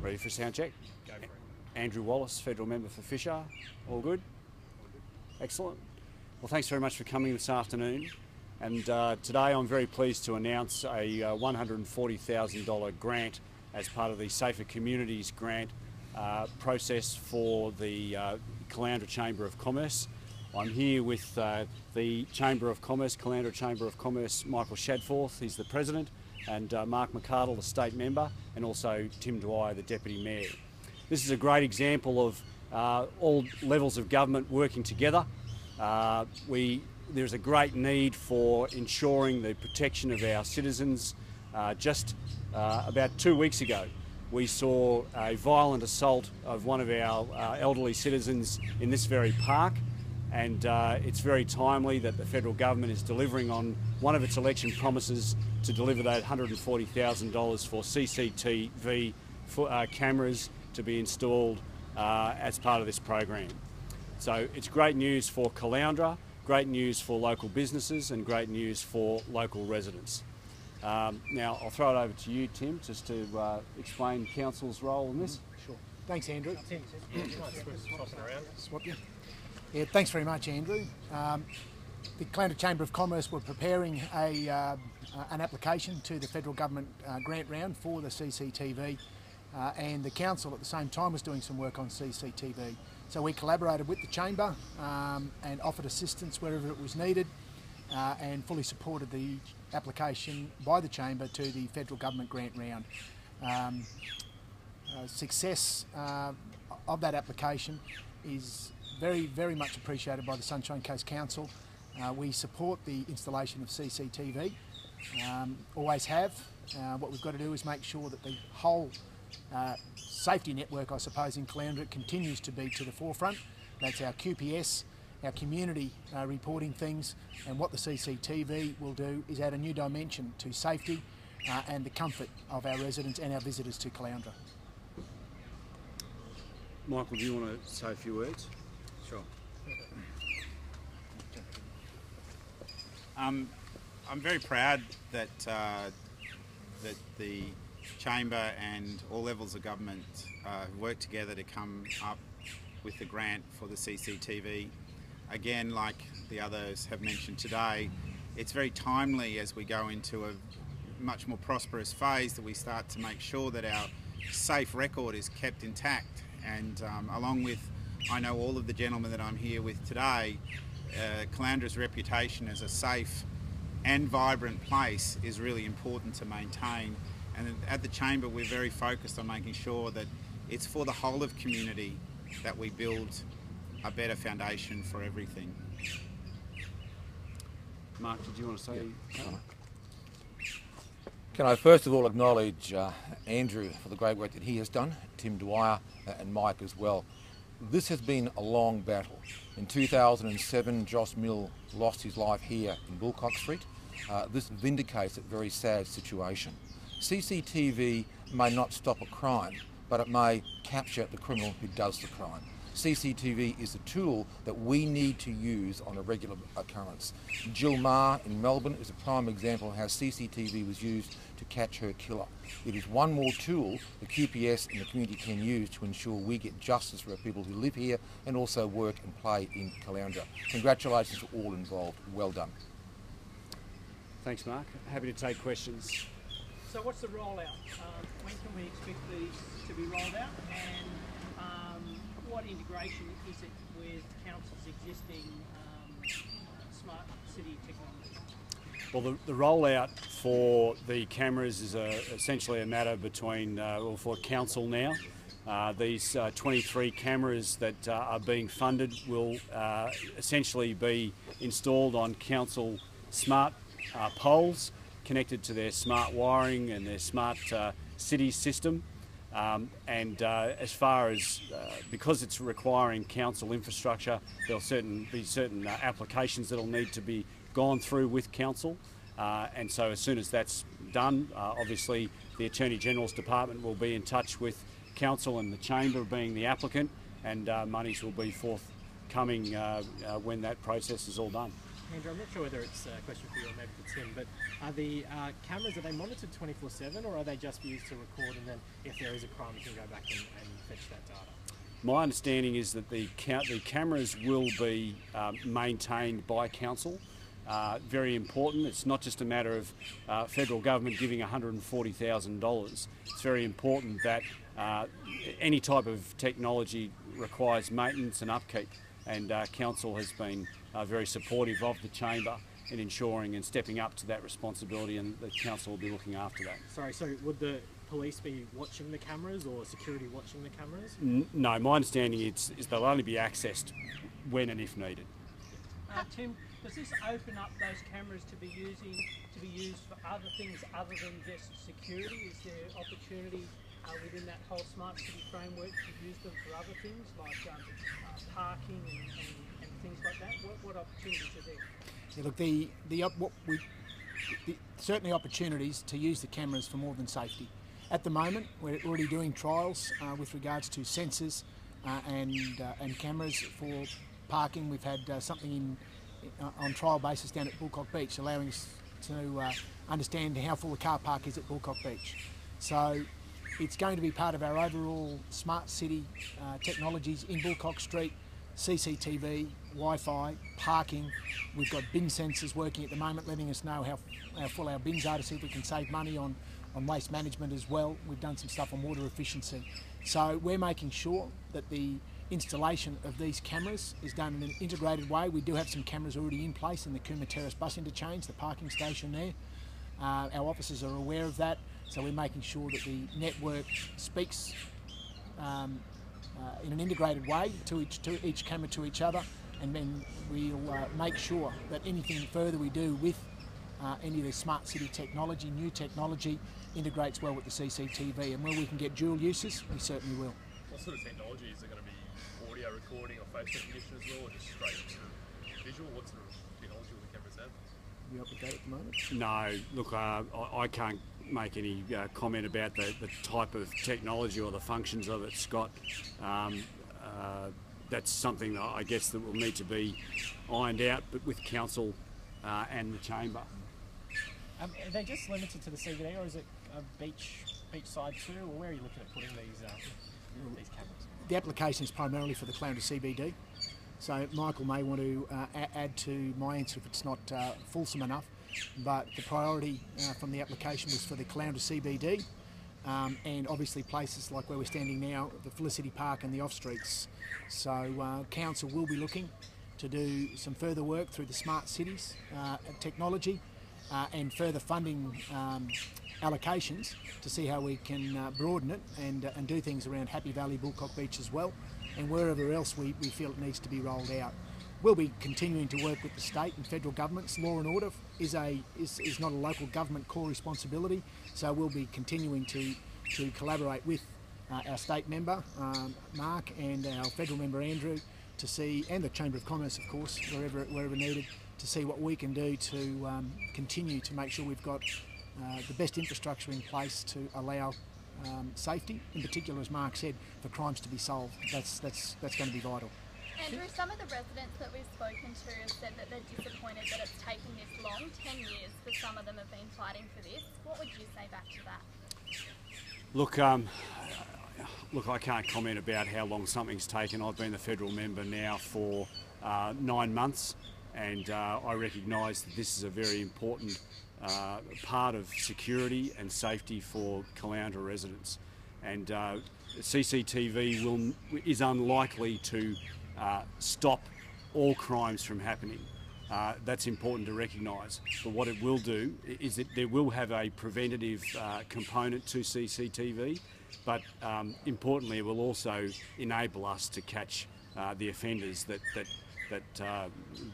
Ready for a sound check? Go for it. Andrew Wallace, Federal Member for Fisher. All good? Excellent. Well, thanks very much for coming this afternoon. And today I'm very pleased to announce a $140,000 grant as part of the Safer Communities grant process for the Caloundra Chamber of Commerce. I'm here with the Chamber of Commerce, Caloundra Chamber of Commerce, Michael Shadforth, he's the President, and Mark McArdle, the State Member, and also Tim Dwyer, the Deputy Mayor. This is a great example of all levels of government working together. There's a great need for ensuring the protection of our citizens. Just about 2 weeks ago, we saw a violent assault of one of our elderly citizens in this very park, and it's very timely that the federal government is delivering on one of its election promises to deliver that $140,000 for CCTV cameras to be installed as part of this program. So it's great news for Caloundra, great news for local businesses, and great news for local residents. Now I'll throw it over to you, Tim, just to explain Council's role in this. Sure. Thanks, Andrew. Swap you. Yeah, thanks very much, Andrew. The Caloundra Chamber of Commerce were preparing an application to the federal government grant round for the CCTV, and the council at the same time was doing some work on CCTV. So we collaborated with the Chamber and offered assistance wherever it was needed, and fully supported the application by the Chamber to the federal government grant round. Success of that application is very much appreciated by the Sunshine Coast Council. We support the installation of CCTV, always have. What we've got to do is make sure that the whole safety network, I suppose, in Caloundra continues to be to the forefront. That's our QPS, our community reporting things, and what the CCTV will do is add a new dimension to safety and the comfort of our residents and our visitors to Caloundra. Michael, do you want to say a few words? Sure. I'm very proud that that the Chamber and all levels of government work together to come up with the grant for the CCTV. Again, like the others have mentioned today, it's very timely as we go into a much more prosperous phase that we start to make sure that our safe record is kept intact. And along with, I know all of the gentlemen that I'm here with today, Caloundra's reputation as a safe and vibrant place is really important to maintain. And at the Chamber, we're very focused on making sure that it's for the whole of community that we build a better foundation for everything. Mark, did you want to say something? Can I first of all acknowledge Andrew for the great work that he has done, Tim Dwyer and Mike as well. This has been a long battle. In 2007, Joss Mill lost his life here in Bulcock Street. This vindicates a very sad situation. CCTV may not stop a crime, but it may capture the criminal who does the crime. CCTV is a tool that we need to use on a regular occurrence. Jill Maher in Melbourne is a prime example of how CCTV was used to catch her killer. It is one more tool the QPS and the community can use to ensure we get justice for our people who live here and also work and play in Caloundra. Congratulations to all involved. Well done. Thanks, Mark. Happy to take questions. So what's the rollout? When can we expect these to be rolled out, and what integration is it with Council's existing smart city technology? Well, the rollout for the cameras is essentially a matter between, for Council now. These 23 cameras that are being funded will essentially be installed on Council smart poles, connected to their smart wiring and their smart city system. As far as, because it's requiring council infrastructure, there'll be certain applications that'll need to be gone through with council. And so as soon as that's done, obviously the Attorney General's Department will be in touch with council and the Chamber being the applicant, and monies will be forthcoming when that process is all done. Andrew, I'm not sure whether it's a question for you or maybe for Tim, but are the cameras, are they monitored 24/7 or are they just used to record and then if there is a crime you can go back and fetch that data? My understanding is that the cameras will be maintained by council. Very important. It's not just a matter of federal government giving $140,000. It's very important that any type of technology requires maintenance and upkeep, and council has been very supportive of the chamber in ensuring and stepping up to that responsibility, and the council will be looking after that. Sorry, so would the police be watching the cameras or security watching the cameras? No, my understanding is they'll only be accessed when and if needed. Tim, does this open up those cameras to be used for other things other than just security? Is there opportunity within that whole smart city framework to use them for other things like parking and things like that? What opportunities are there? Yeah, look, certainly opportunities to use the cameras for more than safety. At the moment, we're already doing trials with regards to sensors and cameras for parking. We've had something on trial basis down at Bullcock Beach, allowing us to understand how full the car park is at Bullcock Beach. So it's going to be part of our overall smart city technologies in Bullcock Street, CCTV, Wi-Fi, parking. We've got bin sensors working at the moment, letting us know how full our bins are to see if we can save money on waste management as well. We've done some stuff on water efficiency. So we're making sure that the installation of these cameras is done in an integrated way. We do have some cameras already in place in the Cooma Terrace bus interchange, the parking station there. Our officers are aware of that, so we're making sure that the network speaks in an integrated way to each camera to each other, and then we'll make sure that anything further we do with any of the smart city technology, new technology, integrates well with the CCTV, and where we can get dual uses, we certainly will. What sort of technology is there going to be? Audio recording or face recognition as well, or just straight to visual? What sort of technology will the cameras have? You up with that at the moment? No, look, I can't make any comment about the type of technology or the functions of it, Scott. That's something that I guess that will need to be ironed out, but with council and the chamber. Are they just limited to the CBD, or is it beachside too, or where are you looking at putting these cameras? The application is primarily for the Caloundra CBD, so Michael may want to add to my answer if it's not fulsome enough, but the priority from the application was for the Caloundra CBD, and obviously places like where we're standing now, the Felicity Park and the off-streets. So council will be looking to do some further work through the smart cities technology and further funding allocations to see how we can broaden it and do things around Happy Valley, Bullcock Beach as well, and wherever else we feel it needs to be rolled out. We'll be continuing to work with the state and federal governments. Law and order is not a local government core responsibility, so we'll be continuing to collaborate with our state member, Mark, and our federal member, Andrew, to see, and the Chamber of Commerce, of course, wherever needed, to see what we can do to continue to make sure we've got the best infrastructure in place to allow safety, in particular, as Mark said, for crimes to be solved. That's going to be vital. Andrew, some of the residents that we've spoken to have said that they're disappointed that it's taken this long. 10 years for some of them have been fighting for this. What would you say back to that? Look, I can't comment about how long something's taken. I've been the federal member now for 9 months, and I recognise that this is a very important part of security and safety for Caloundra residents. And CCTV is unlikely to stop all crimes from happening. That's important to recognise. But what it will do is that there will have a preventative component to CCTV, but importantly it will also enable us to catch the offenders that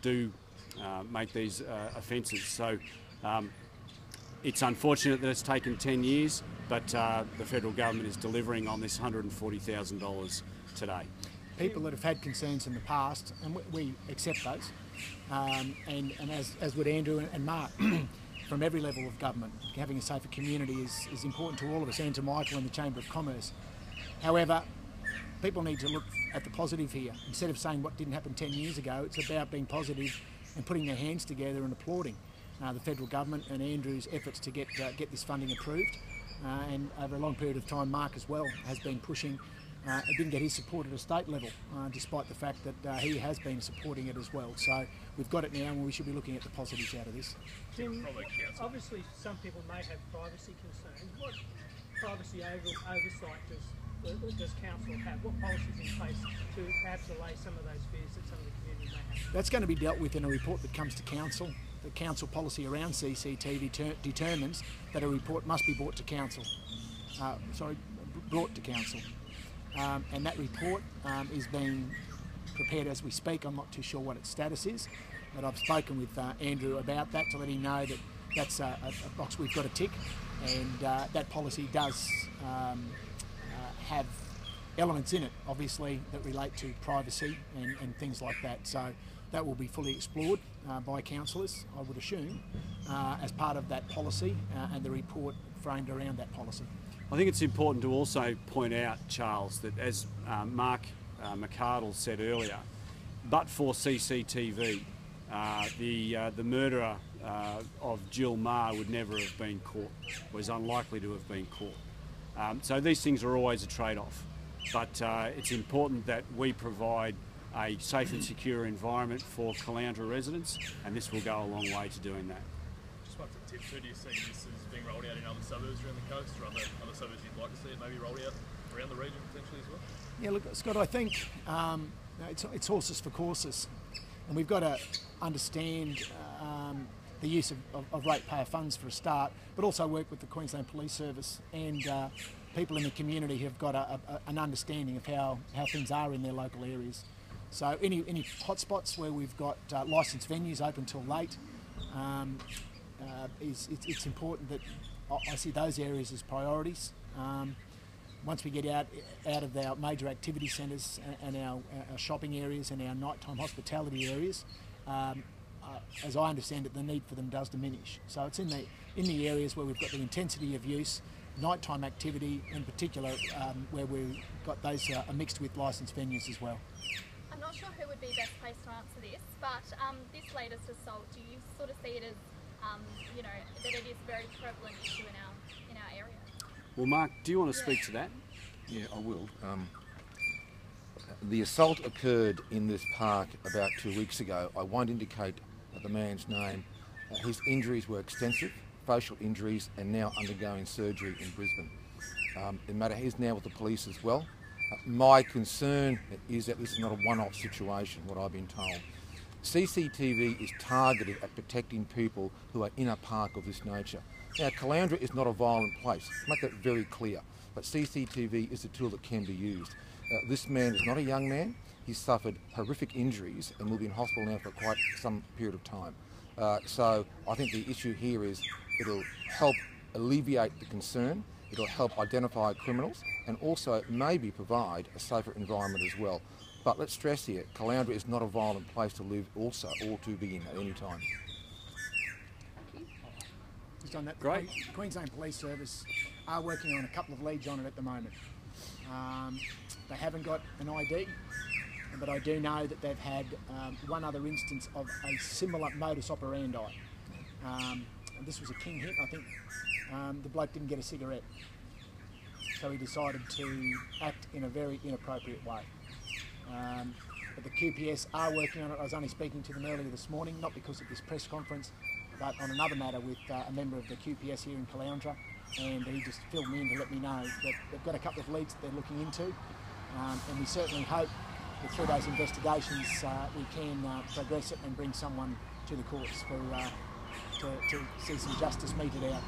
do make these offences. So it's unfortunate that it's taken 10 years, but the federal government is delivering on this $140,000 today. People that have had concerns in the past, and we accept those, and as would Andrew and Mark, from every level of government, having a safer community is important to all of us and to Michael and the Chamber of Commerce. However, people need to look at the positive here. Instead of saying what didn't happen 10 years ago, it's about being positive and putting their hands together and applauding the federal government and Andrew's efforts to get this funding approved. And over a long period of time, Mark as well has been pushing. He didn't get his support at a state level, despite the fact that he has been supporting it as well. So we've got it now, and we should be looking at the positives out of this. Tim, obviously some people may have privacy concerns. What privacy oversight does council have? What policies in place to perhaps allay some of those fears that some of the community may have? That's going to be dealt with in a report that comes to council. The council policy around CCTV determines that a report must be brought to council. Brought to council. And that report is being prepared as we speak. I'm not too sure what its status is, but I've spoken with Andrew about that to let him know that that's a box we've got to tick, and that policy does have elements in it, obviously, that relate to privacy and things like that. So that will be fully explored by councillors, I would assume, as part of that policy and the report framed around that policy. I think it's important to also point out, Charles, that as Mark McArdle said earlier, but for CCTV, the murderer of Jill Maher would never have been caught, was unlikely to have been caught. So these things are always a trade-off, but it's important that we provide a safe and secure environment for Caloundra residents, and this will go a long way to doing that. Just one tip too, do you see this as being rolled out in other suburbs around the coast, or other suburbs you'd like to see it maybe rolled out around the region potentially as well? Yeah, look, Scott, I think it's horses for courses, and we've got to understand the use of ratepayer funds for a start, but also work with the Queensland Police Service and people in the community who've got an understanding of how things are in their local areas. So any hotspots where we've got licensed venues open till late, it's important that I see those areas as priorities. Once we get out of our major activity centres and our shopping areas and our nighttime hospitality areas, as I understand it, the need for them does diminish. So it's in the areas where we've got the intensity of use, nighttime activity in particular, where we've got those are mixed with licensed venues as well. I'm not sure who would be best placed to answer this, but this latest assault, do you sort of see it as, that it is a very prevalent issue in our area? Well, Mark, do you want to speak to that? Yeah, I will. The assault occurred in this park about 2 weeks ago. I won't indicate the man's name. His injuries were extensive, facial injuries, and now undergoing surgery in Brisbane. The matter is now with the police as well. My concern is that this is not a one-off situation, what I've been told. CCTV is targeted at protecting people who are in a park of this nature. Now, Caloundra is not a violent place, make that very clear, but CCTV is a tool that can be used. This man is not a young man. He's suffered horrific injuries and will be in hospital now for quite some period of time. So I think the issue here is it'll help alleviate the concern, it'll help identify criminals, and also maybe provide a safer environment as well. But let's stress here, Caloundra is not a violent place to live also, or to be in at any time. Just on that, Great. The Queensland Police Service are working on a couple of leads on it at the moment. They haven't got an ID, but I do know that they've had one other instance of a similar modus operandi. And this was a king hit. I think the bloke didn't get a cigarette, so he decided to act in a very inappropriate way. But the QPS are working on it. I was only speaking to them earlier this morning, not because of this press conference, but on another matter with a member of the QPS here in Caloundra, and he just filled me in to let me know that they've got a couple of leads that they're looking into, and we certainly hope that through those investigations we can progress it and bring someone to the courts to see some justice meted out.